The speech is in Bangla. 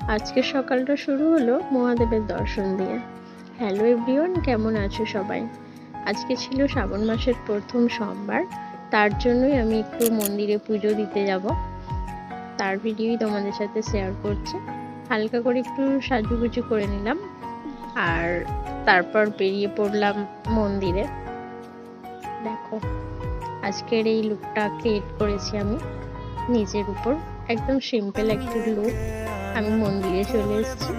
আজকের সকালটা শুরু হলো মহাদেবের দর্শন দিয়ে। হ্যালো এভরিওয়ান, কেমন আছো সবাই? আজকে ছিল শ্রাবণ মাসের প্রথম সোমবার, তার জন্যই আমি একটু মন্দিরে পুজো দিতে যাব। তার ভিডিওই তোমাদের সাথে শেয়ার করছি। হালকা করে একটু সাজুগুজু করে নিলাম, আর তারপর বেরিয়ে পড়লাম মন্দিরে। দেখো, আজকের এই লুকটা ক্রিয়েট করেছি আমি নিজের উপর। একদম সিম্পল একটা লুক। আমি মন্দিরে চলে এসেছি।